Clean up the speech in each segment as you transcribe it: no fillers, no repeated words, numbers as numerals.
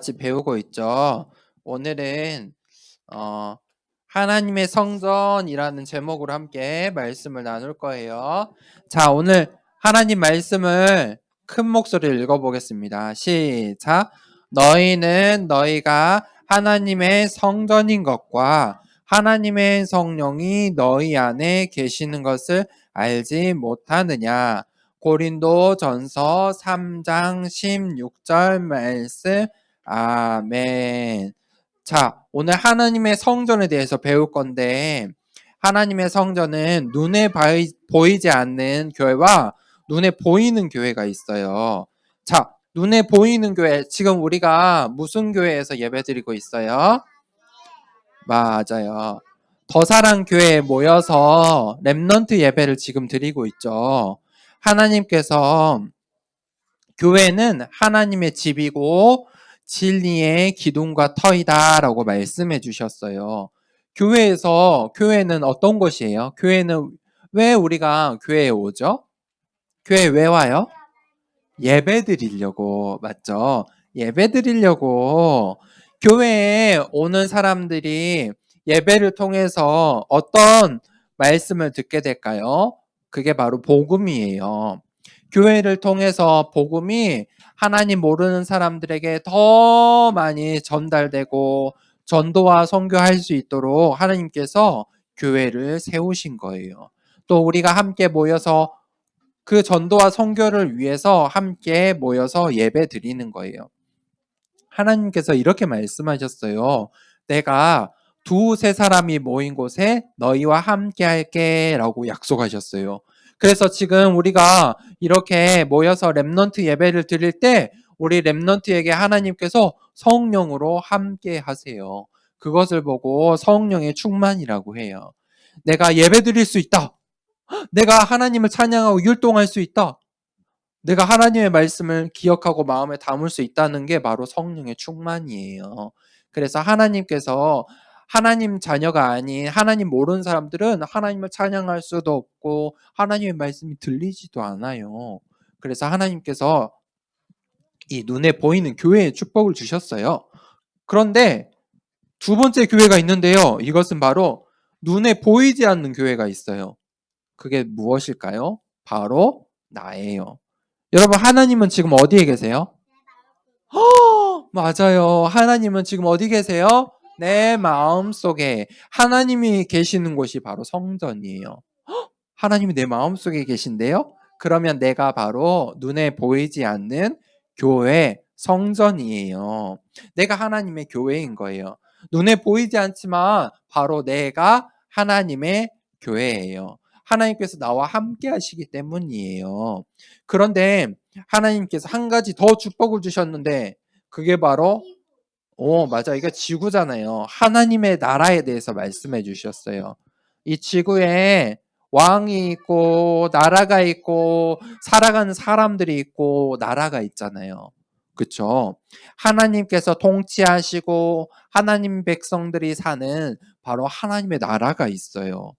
같이 배우고 있죠. 오늘은 어, 하나님의 성전이라는 제목으로 함께 말씀을 나눌 거예요. 자, 오늘 하나님 말씀을 큰 목소리로 읽어보겠습니다. 시작. 너희는 너희가 하나님의 성전인 것과 하나님의 성령이 너희 안에 계시는 것을 알지 못하느냐. 고린도전서 3장 16절 말씀. 아멘. 자, 오늘 하나님의 성전에 대해서 배울 건데, 하나님의 성전은 눈에 보이지 않는 교회와 눈에 보이는 교회가 있어요. 자, 눈에 보이는 교회, 지금 우리가 무슨 교회에서 예배드리고 있어요? 맞아요. 더사랑 교회에 모여서 렘넌트 예배를 지금 드리고 있죠. 하나님께서 교회는 하나님의 집이고 진리의 기둥과 터이다라고 말씀해 주셨어요. 교회는 어떤 곳이에요? 교회는 왜 우리가 교회에 오죠? 교회에 왜 와요? 예배 드리려고, 맞죠? 예배 드리려고. 교회에 오는 사람들이 예배를 통해서 어떤 말씀을 듣게 될까요? 그게 바로 복음이에요. 교회를 통해서 복음이 하나님 모르는 사람들에게 더 많이 전달되고 전도와 선교할 수 있도록 하나님께서 교회를 세우신 거예요. 또 우리가 함께 모여서 그 전도와 선교를 위해서 함께 모여서 예배 드리는 거예요. 하나님께서 이렇게 말씀하셨어요. 내가 두세 사람이 모인 곳에 너희와 함께 할게 라고 약속하셨어요. 그래서 지금 우리가 이렇게 모여서 렘넌트 예배를 드릴 때 우리 렘넌트에게 하나님께서 성령으로 함께 하세요. 그것을 보고 성령의 충만이라고 해요. 내가 예배 드릴 수 있다. 내가 하나님을 찬양하고 율동할 수 있다. 내가 하나님의 말씀을 기억하고 마음에 담을 수 있다는 게 바로 성령의 충만이에요. 그래서 하나님께서 하나님 자녀가 아닌 하나님 모르는 사람들은 하나님을 찬양할 수도 없고 하나님의 말씀이 들리지도 않아요. 그래서 하나님께서 이 눈에 보이는 교회의 축복을 주셨어요. 그런데 두 번째 교회가 있는데요. 이것은 바로 눈에 보이지 않는 교회가 있어요. 그게 무엇일까요? 바로 나예요. 여러분, 하나님은 지금 어디에 계세요? 맞아요. 하나님은 지금 어디 계세요? 내 마음 속에. 하나님이 계시는 곳이 바로 성전이에요. 하나님이 내 마음 속에 계신데요? 그러면 내가 바로 눈에 보이지 않는 교회, 성전이에요. 내가 하나님의 교회인 거예요. 눈에 보이지 않지만 바로 내가 하나님의 교회예요. 하나님께서 나와 함께 하시기 때문이에요. 그런데 하나님께서 한 가지 더 축복을 주셨는데 그게 바로 맞아. 이거 지구잖아요. 하나님의 나라에 대해서 말씀해 주셨어요. 이 지구에 왕이 있고 나라가 있고 살아가는 사람들이 있고 나라가 있잖아요. 그렇죠? 하나님께서 통치하시고 하나님 백성들이 사는 바로 하나님의 나라가 있어요.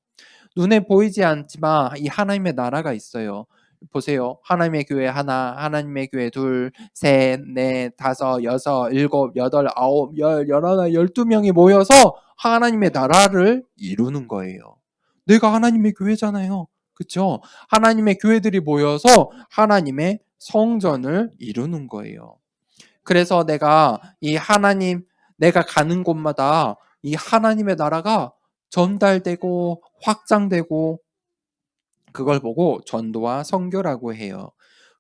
눈에 보이지 않지만 이 하나님의 나라가 있어요. 보세요. 하나님의 교회 하나, 하나님의 교회 둘, 셋, 넷, 다섯, 여섯, 일곱, 여덟, 아홉, 열, 열하나, 12명이 모여서 하나님의 나라를 이루는 거예요. 내가 하나님의 교회잖아요. 그렇죠? 하나님의 교회들이 모여서 하나님의 성전을 이루는 거예요. 그래서 내가 가는 곳마다 이 하나님의 나라가 전달되고 확장되고 그걸 보고 전도와 선교라고 해요.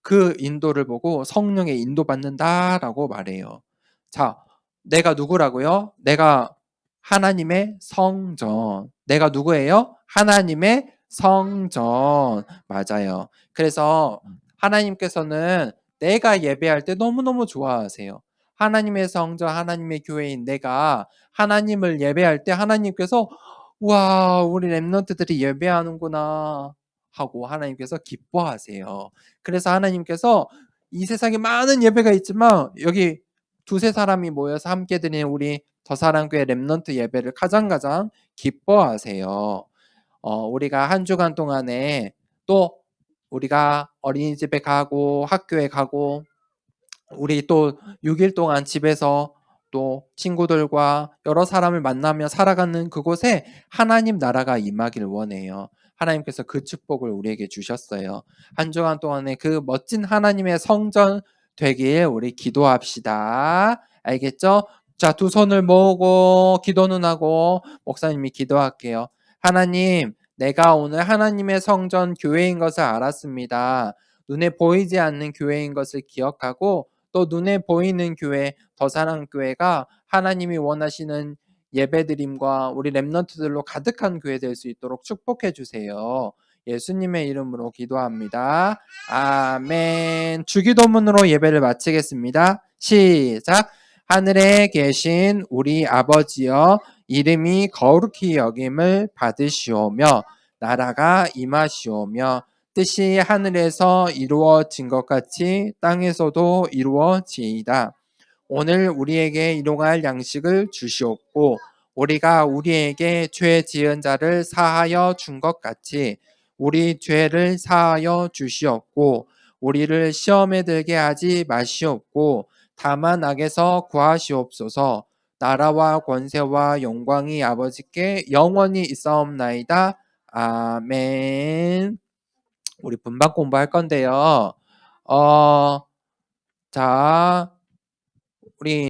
그 인도를 보고 성령의 인도받는다라고 말해요. 자, 내가 누구라고요? 내가 하나님의 성전. 내가 누구예요? 하나님의 성전. 맞아요. 그래서 하나님께서는 내가 예배할 때 너무너무 좋아하세요. 하나님의 성전, 하나님의 교회인 내가 하나님을 예배할 때 하나님께서 와, 우리 렘넌트들이 예배하는구나 하고 하나님께서 기뻐하세요. 그래서 하나님께서 이 세상에 많은 예배가 있지만 여기 두세 사람이 모여서 함께 드리는 우리 더사랑교회 렘넌트 예배를 가장 기뻐하세요. 우리가 한 주간 동안에 또 우리가 어린이집에 가고 학교에 가고 우리 또 6일 동안 집에서 또 친구들과 여러 사람을 만나며 살아가는 그곳에 하나님 나라가 임하기를 원해요. 하나님께서 그 축복을 우리에게 주셨어요. 한 주간 동안에 그 멋진 하나님의 성전 되길 우리 기도합시다. 알겠죠? 자, 두 손을 모으고 기도는 하고 목사님이 기도할게요. 하나님, 내가 오늘 하나님의 성전 교회인 것을 알았습니다. 눈에 보이지 않는 교회인 것을 기억하고 또 눈에 보이는 교회, 더사랑교회가 하나님이 원하시는 예배드림과 우리 렘넌트들로 가득한 교회 될 수 있도록 축복해 주세요. 예수님의 이름으로 기도합니다. 아멘. 주기도문으로 예배를 마치겠습니다. 시작. 하늘에 계신 우리 아버지여, 이름이 거룩히 여김을 받으시오며 나라가 임하시오며 뜻이 하늘에서 이루어진 것 같이 땅에서도 이루어지이다. 오늘 우리에게 일용할 양식을 주시옵고 우리가 우리에게 죄 지은 자를 사하여 준 것 같이 우리 죄를 사하여 주시옵고 우리를 시험에 들게 하지 마시옵고 다만 악에서 구하시옵소서. 나라와 권세와 영광이 아버지께 영원히 있사옵나이다. 아멘. 우리 분반 공부할 건데요. 자, 우리